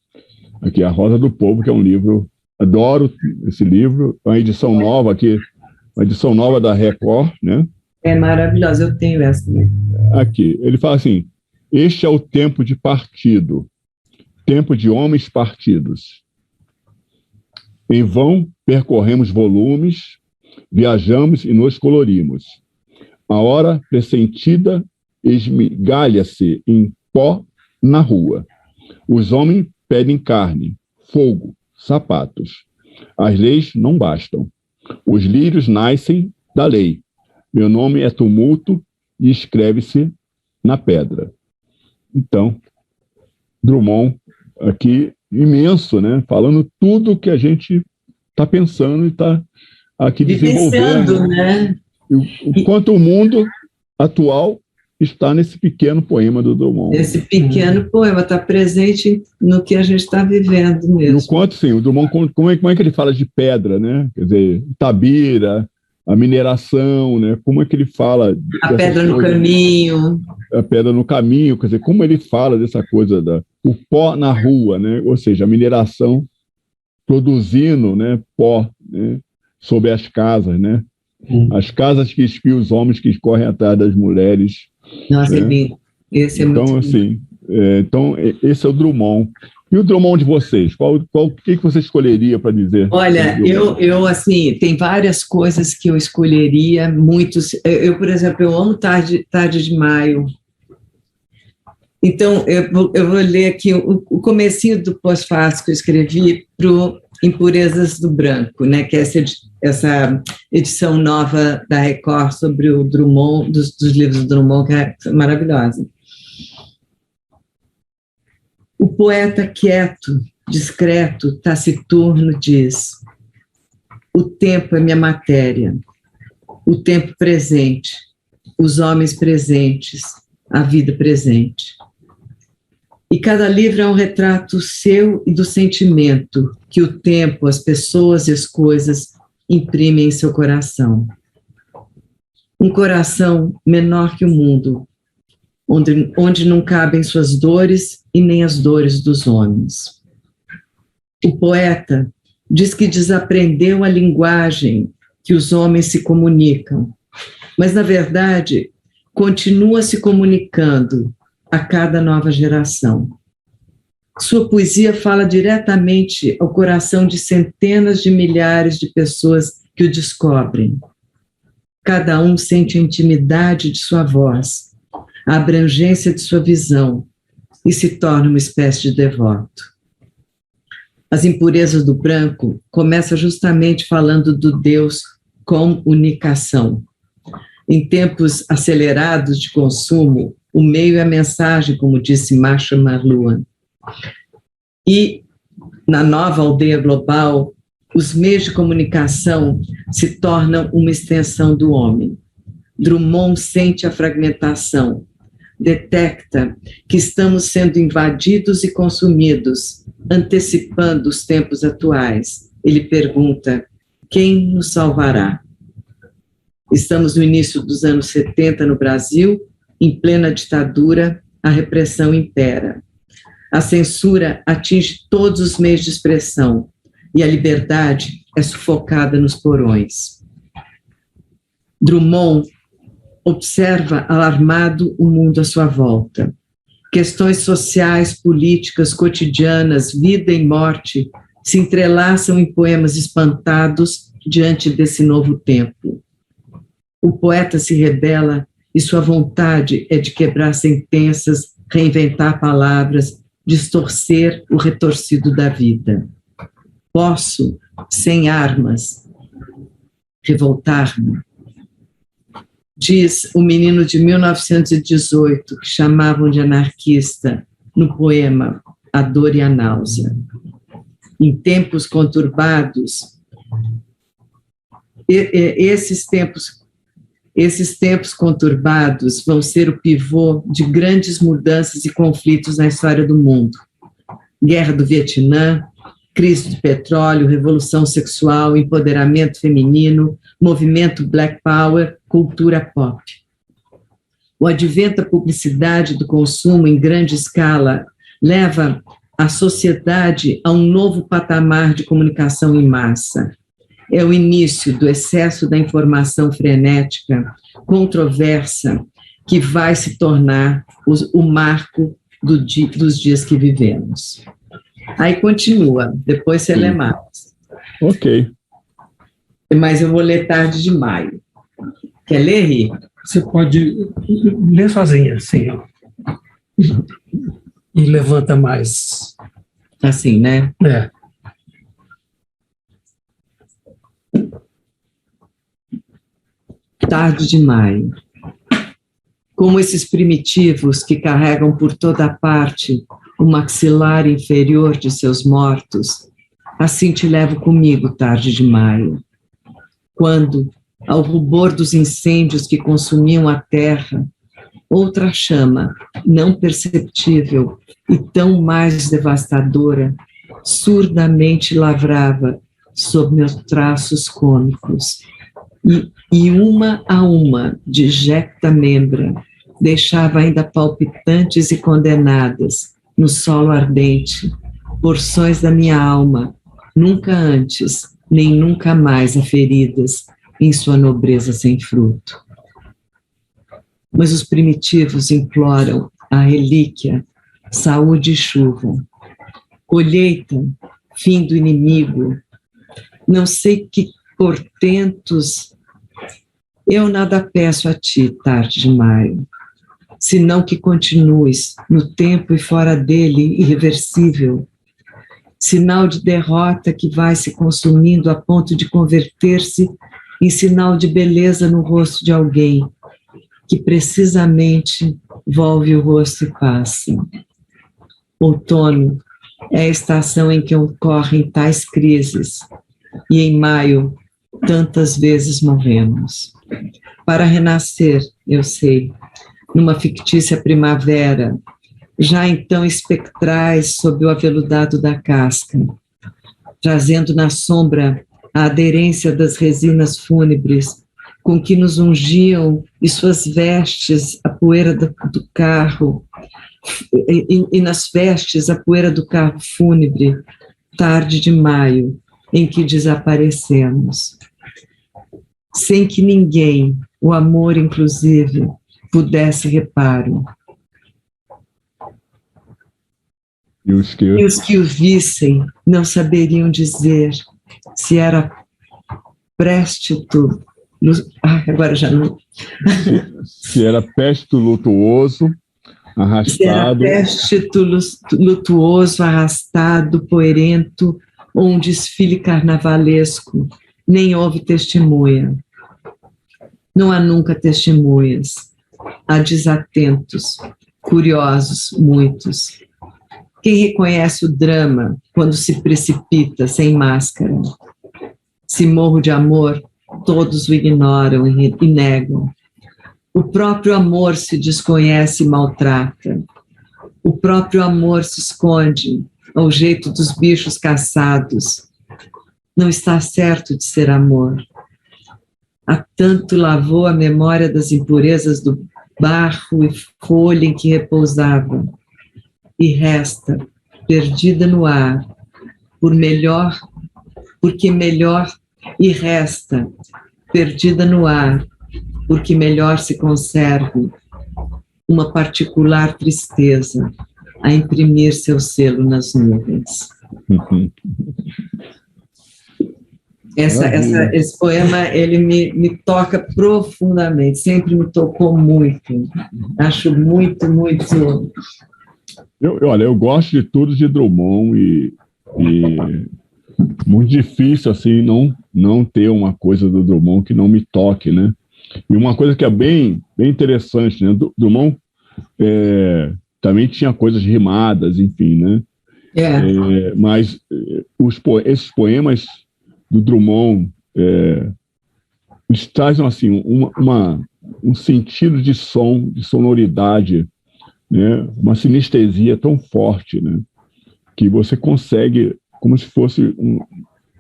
Aqui, A Rosa do Povo, que é um livro, adoro esse livro, uma edição nova aqui, uma edição nova da Record, né? É maravilhosa, eu tenho essa também. Aqui, ele fala assim, este é o tempo de partido, tempo de homens partidos. Em vão percorremos volumes, viajamos e nos colorimos. A hora pressentida esmigalha-se em pó na rua. Os homens pedem carne, fogo, sapatos. As leis não bastam. Os lírios nascem da lei. Meu nome é tumulto e escreve-se na pedra. Então, Drummond, aqui, imenso, né? Falando tudo que a gente está pensando e está aqui desenvolvendo. Né? O quanto o mundo atual está nesse pequeno poema do Drummond. Esse pequeno poema está presente no que a gente está vivendo mesmo. E o quanto, sim, o Drummond, como é que ele fala de pedra, né? Quer dizer, Itabira, a mineração, né? Como é que ele fala... A pedra no caminho. A pedra no caminho, quer dizer, como ele fala dessa coisa o pó na rua, né? Ou seja, a mineração produzindo, né, pó, né, sobre as casas, né? As casas que espiam os homens que correm atrás das mulheres. Nossa, né? é lindo. Esse é então, muito assim, então, esse é o Drummond. E o Drummond de vocês? O que você escolheria para dizer? Olha, eu, assim, tem várias coisas que eu escolheria, muitos. Eu, por exemplo, eu amo Tarde de Maio. Então, eu vou ler aqui o comecinho do pós-fácil que eu escrevi para o Impurezas do Branco, né, que é essa edição nova da Record sobre o Drummond, dos livros do Drummond, que é maravilhosa. O poeta quieto, discreto, taciturno diz: o tempo é minha matéria, o tempo presente, os homens presentes, a vida presente. E cada livro é um retrato seu e do sentimento que o tempo, as pessoas e as coisas imprimem em seu coração. Um coração menor que o mundo, onde não cabem suas dores e nem as dores dos homens. O poeta diz que desaprendeu a linguagem que os homens se comunicam, mas, na verdade, continua se comunicando a cada nova geração. Sua poesia fala diretamente ao coração de centenas de milhares de pessoas que o descobrem. Cada um sente a intimidade de sua voz, a abrangência de sua visão, e se torna uma espécie de devoto. As Impurezas do Branco começa justamente falando do Deus comunicação. Em tempos acelerados de consumo, o meio é a mensagem, como disse Marshall McLuhan. E, na nova aldeia global, os meios de comunicação se tornam uma extensão do homem. Drummond sente a fragmentação, detecta que estamos sendo invadidos e consumidos, antecipando os tempos atuais. Ele pergunta: quem nos salvará? Estamos no início dos anos 70 no Brasil, em plena ditadura, a repressão impera. A censura atinge todos os meios de expressão e a liberdade é sufocada nos porões. Drummond observa alarmado o mundo à sua volta. Questões sociais, políticas, cotidianas, vida e morte se entrelaçam em poemas espantados diante desse novo tempo. O poeta se rebela e sua vontade é de quebrar sentenças, reinventar palavras, distorcer o retorcido da vida. Posso, sem armas, revoltar-me. Diz o menino de 1918, que chamavam de anarquista, no poema A Dor e a Náusea. Em tempos conturbados, esses tempos conturbados vão ser o pivô de grandes mudanças e conflitos na história do mundo. Guerra do Vietnã, crise de petróleo, revolução sexual, empoderamento feminino, movimento Black Power, cultura pop. O advento da publicidade do consumo em grande escala leva a sociedade a um novo patamar de comunicação em massa. É o início do excesso da informação frenética, controversa, que vai se tornar o marco dos dias que vivemos. Aí continua, depois você lê mais. Ok. Mas eu vou ler Tarde de Maio. Quer ler, Rê? Você pode ler sozinha, sim. E levanta mais. Assim, né? É. Tarde de Maio. Como esses primitivos que carregam por toda parte o maxilar inferior de seus mortos, assim te levo comigo, tarde de maio. Quando, ao rubor dos incêndios que consumiam a terra, outra chama, não perceptível e tão mais devastadora, surdamente lavrava sob meus traços cônicos, e uma a uma, disjecta membra, deixava ainda palpitantes e condenadas, no solo ardente, porções da minha alma, nunca antes, nem nunca mais aferidas em sua nobreza sem fruto. Mas os primitivos imploram a relíquia, saúde e chuva, colheita, fim do inimigo, não sei que portentos. Eu nada peço a ti, tarde de maio, senão que continues no tempo e fora dele, irreversível, sinal de derrota que vai se consumindo a ponto de converter-se em sinal de beleza no rosto de alguém, que precisamente volve o rosto e passa. Outono é a estação em que ocorrem tais crises, e em maio tantas vezes morremos. Para renascer, eu sei, numa fictícia primavera, já então espectrais sob o aveludado da casca, trazendo na sombra a aderência das resinas fúnebres com que nos ungiam e suas vestes a poeira do carro, e nas vestes a poeira do carro fúnebre, tarde de maio, em que desaparecemos. Sem que ninguém, o amor inclusive, pudesse reparo. E os que o vissem não saberiam dizer se era préstito, agora já não. Se era péstito lutuoso, arrastado. Se era péstito lutuoso, arrastado, poerento, ou um desfile carnavalesco, nem houve testemunha. Não há nunca testemunhas. Há desatentos, curiosos, muitos. Quem reconhece o drama quando se precipita sem máscara? Se morro de amor, todos o ignoram e negam. O próprio amor se desconhece e maltrata. O próprio amor se esconde ao jeito dos bichos caçados. Não está certo de ser amor. Há tanto lavou a memória das impurezas do barro e folha em que repousava, e resta, perdida no ar, porque melhor, e resta, perdida no ar, porque melhor se conserve, uma particular tristeza a imprimir seu selo nas nuvens. Esse poema, ele me toca profundamente, sempre me tocou muito. Acho muito, muito... Olha, eu gosto de tudo de Drummond e muito difícil, assim, não ter uma coisa do Drummond que não me toque, né? E uma coisa que é bem interessante, né? Drummond também tinha coisas rimadas, enfim, né? Mas esses poemas do Drummond, eles trazem assim, um sentido de som, de sonoridade, né? Uma sinestesia tão forte, né? Que você consegue, como se fosse um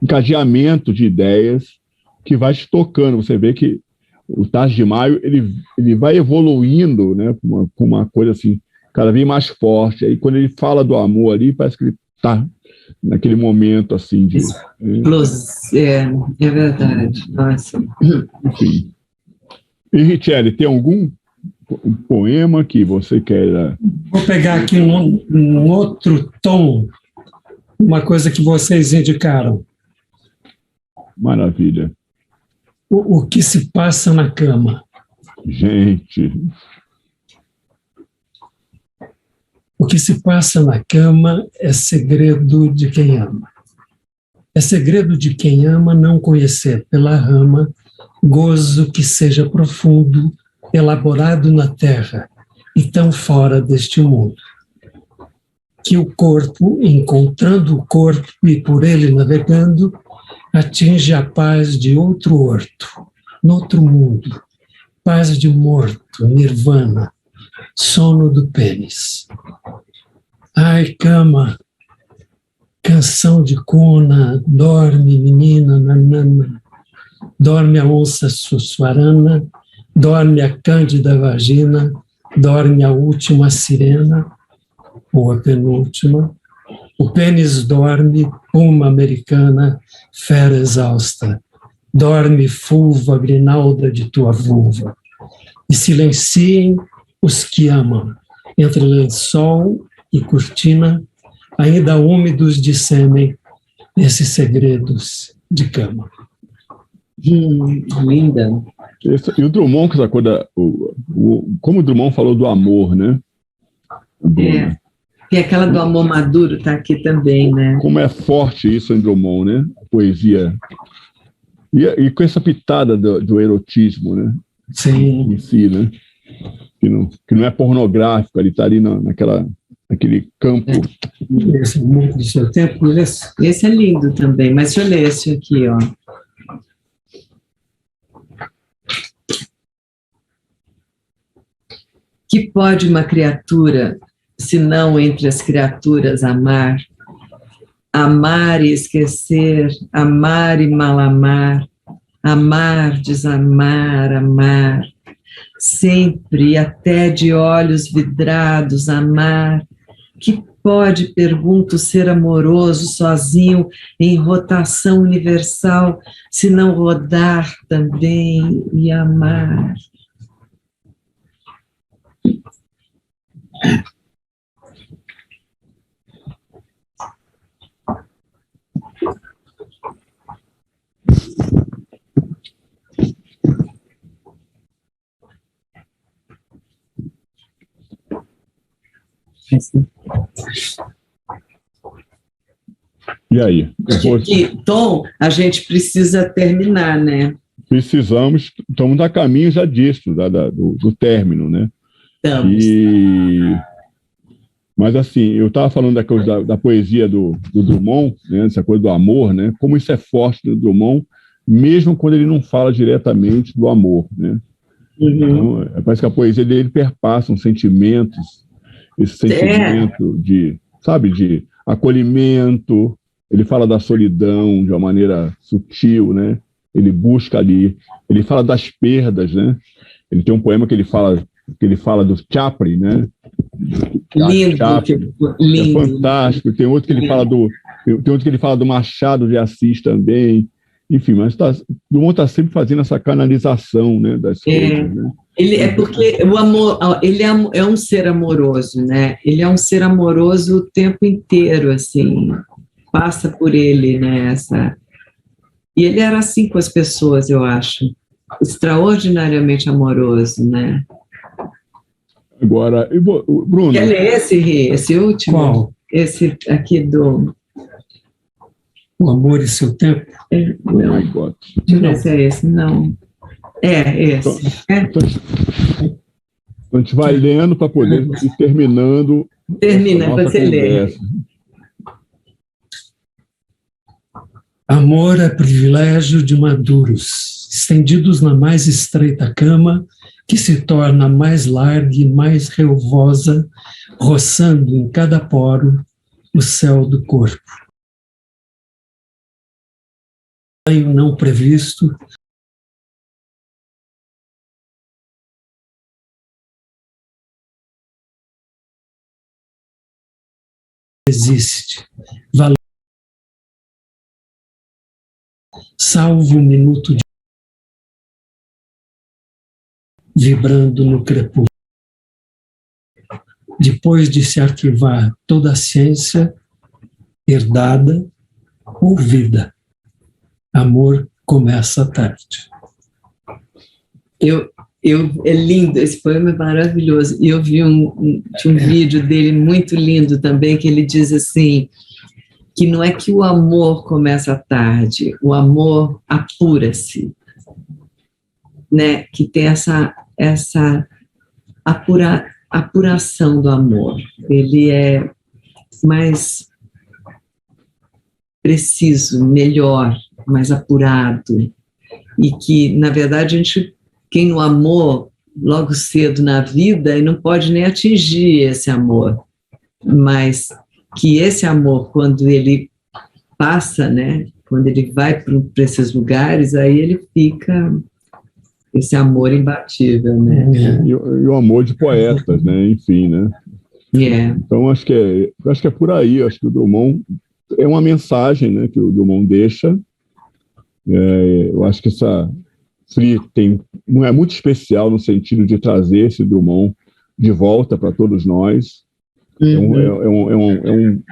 encadeamento de ideias que vai te tocando. Você vê que o Tarde de Maio ele vai evoluindo, né? Com uma coisa assim, cada vez mais forte. Aí quando ele fala do amor ali, parece que ele está naquele momento assim de... É verdade. Nossa. Enfim. E Richelle, tem algum poema que você queira... Vou pegar aqui um outro tom, uma coisa que vocês indicaram. Maravilha. O que se passa na cama. Gente... O que se passa na cama é segredo de quem ama. É segredo de quem ama não conhecer pela rama gozo que seja profundo, elaborado na terra e tão fora deste mundo. Que o corpo, encontrando o corpo e por ele navegando, atinge a paz de outro horto, noutro mundo, paz de morto, nirvana, sono do pênis. Ai, cama, canção de cuna, dorme, menina, nanana, dorme a onça sussuarana, dorme a cândida vagina, dorme a última sirena, ou a penúltima. O pênis dorme, uma americana, fera exausta. Dorme, fulva grinalda de tua vulva. E silenciem os que amam, entre lençol e cortina, ainda úmidos de sêmen, esses segredos de cama. Linda. E o Drummond, que essa coisa, como o Drummond falou do amor, né? E aquela do amor maduro está aqui também, né? Como é forte isso em Drummond, né? A poesia. E com essa pitada do erotismo, né? Sim. Em si, né? Que não é pornográfico, ele está ali naquele campo. Esse muito do seu tempo, esse é lindo também, mas deixa eu ler esse aqui, ó. Que pode uma criatura, se não entre as criaturas amar? Amar e esquecer, amar e mal amar, amar, desamar, amar, sempre e até de olhos vidrados amar. Que pode, pergunto, ser amoroso sozinho em rotação universal, se não rodar também e amar? E aí? Que tom a gente precisa terminar, né? Precisamos, estamos a caminho já disso, do término, né? Estamos. Mas assim, eu estava falando da poesia do Drummond, né? Essa coisa do amor, né? Como isso é forte do Drummond, mesmo quando ele não fala diretamente do amor, né? Uhum. Então, parece que a poesia dele perpassa uns sentimentos, esse sentimento de acolhimento. Ele fala da solidão de uma maneira sutil, né? Ele busca ali, ele fala das perdas, né? Ele tem um poema que ele fala do Chaplin, né? Lindo, Chaplin. lindo. É fantástico. Tem outro que ele fala do Machado de Assis também. Enfim, mas Drummond está sempre fazendo essa canalização, né, das coisas, né? Porque o amor, ele é um ser amoroso, né? Ele é um ser amoroso o tempo inteiro, assim, passa por ele, né? E ele era assim com as pessoas, eu acho, extraordinariamente amoroso, né? Agora, Bruno... Quer ler esse último? Qual? Esse aqui do... O Amor e Seu Tempo? Não. Deixa eu ver se é esse. Não. É esse. Então, a gente vai lendo para poder ir terminando. Termina, você lê. Amor é privilégio de maduros, estendidos na mais estreita cama, que se torna mais larga e mais relvosa, roçando em cada poro o céu do corpo. Banho não previsto, existe, salvo um minuto de vibrando no crepúsculo. Depois de se arquivar toda a ciência herdada ou vida, amor começa tarde. É lindo, esse poema é maravilhoso. E eu vi um vídeo dele muito lindo também, que ele diz assim, que não é que o amor começa tarde, o amor apura-se, né? Que tem essa apuração do amor. Ele é mais preciso, melhor, mais apurado. e que, na verdade, quem o amou logo cedo na vida e não pode nem atingir esse amor, mas que esse amor, quando ele passa, né, quando ele vai para esses lugares, aí ele fica esse amor imbatível, né? E o amor de poetas, né? Enfim, né? Então, acho que é por aí. Acho que o Drummond é uma mensagem, né, que o Drummond deixa. Eu acho que essa Free é muito especial no sentido de trazer esse Drummond de volta para todos nós.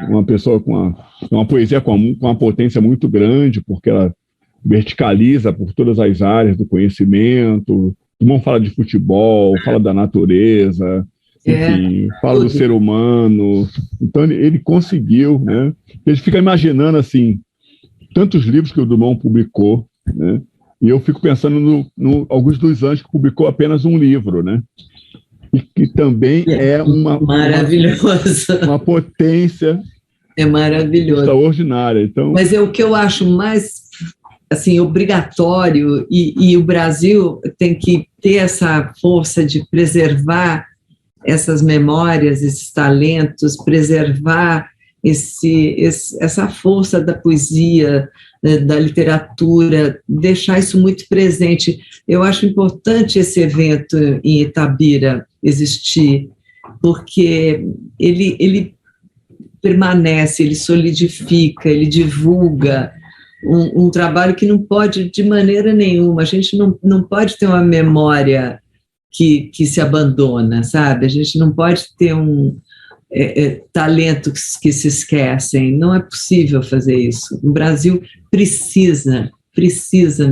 Uma pessoa com uma poesia com uma potência muito grande, porque ela verticaliza por todas as áreas do conhecimento. Drummond fala de futebol, fala da natureza, enfim, fala do ser humano. Então ele conseguiu, né? A gente fica imaginando assim tantos livros que o Drummond publicou, né? E eu fico pensando no Auguste dos Anjos, que publicou apenas um livro, né? E que também é uma potência extraordinária. Então, mas o que eu acho mais assim obrigatório, e o Brasil tem que ter essa força de preservar essas memórias, esses talentos, preservar essa força da poesia, da literatura, deixar isso muito presente. Eu acho importante esse evento em Itabira existir, porque ele permanece, ele solidifica, ele divulga um trabalho que não pode, de maneira nenhuma, a gente não pode ter uma memória que se abandona, sabe? A gente não pode ter talentos que se esquecem, não é possível fazer isso. O Brasil precisa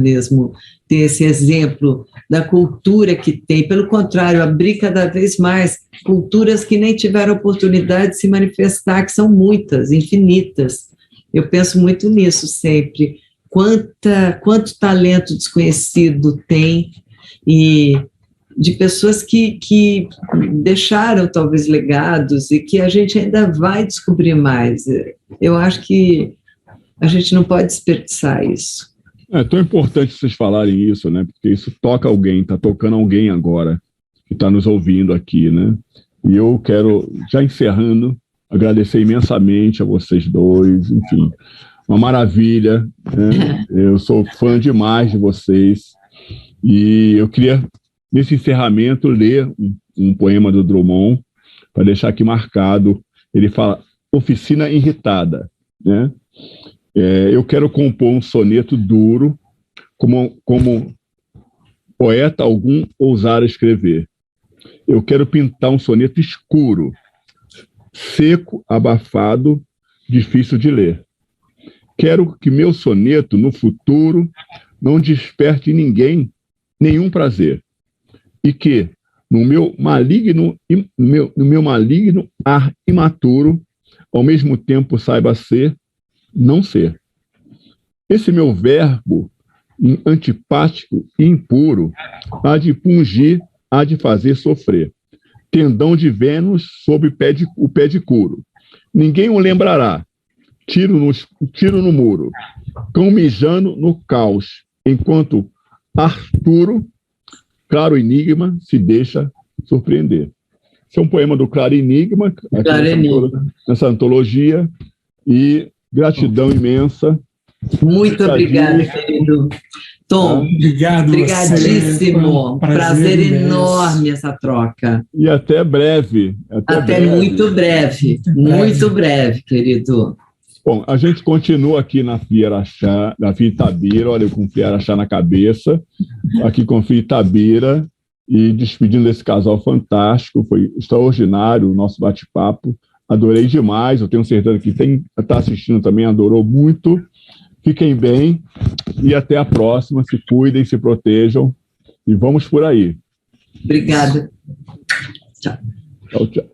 mesmo ter esse exemplo da cultura que tem, pelo contrário, abrir cada vez mais culturas que nem tiveram oportunidade de se manifestar, que são muitas, infinitas. Eu penso muito nisso sempre, quanto talento desconhecido tem, e de pessoas que deixaram talvez legados e que a gente ainda vai descobrir mais. Eu acho que a gente não pode desperdiçar isso. É tão importante vocês falarem isso, né? Porque isso toca alguém, está tocando alguém agora que está nos ouvindo aqui, né? E eu quero, já encerrando, agradecer imensamente a vocês dois, enfim, uma maravilha, né? Eu sou fã demais de vocês e eu queria, nesse encerramento, ler um poema do Drummond, para deixar aqui marcado. Ele fala, oficina irritada, né? Eu quero compor um soneto duro, como poeta algum ousar escrever. Eu quero pintar um soneto escuro, seco, abafado, difícil de ler. Quero que meu soneto, no futuro, não desperte em ninguém nenhum prazer. E que, no meu maligno ar imaturo, ao mesmo tempo saiba ser, não ser. Esse meu verbo antipático e impuro há de pungir, há de fazer sofrer. Tendão de Vênus sob o pé de couro. Ninguém o lembrará. Tiro no muro. Cão mijando no caos, enquanto Arturo, claro enigma, se deixa surpreender. Esse é um poema do Claro Enigma, nessa antologia, e gratidão imensa. Muito obrigada, querido Tom. Obrigadíssimo. Prazer enorme essa troca. E até breve. Até muito breve. Muito breve, querido. Bom, a gente continua aqui na FLI Araxá, na FLI Itabira, olha, eu com FLI Araxá na cabeça, aqui com FLI Itabira, e despedindo desse casal fantástico, foi extraordinário o nosso bate-papo, adorei demais, eu tenho certeza que quem está assistindo também adorou muito. Fiquem bem e até a próxima, se cuidem, se protejam, e vamos por aí. Obrigada. Tchau. Tchau, tchau.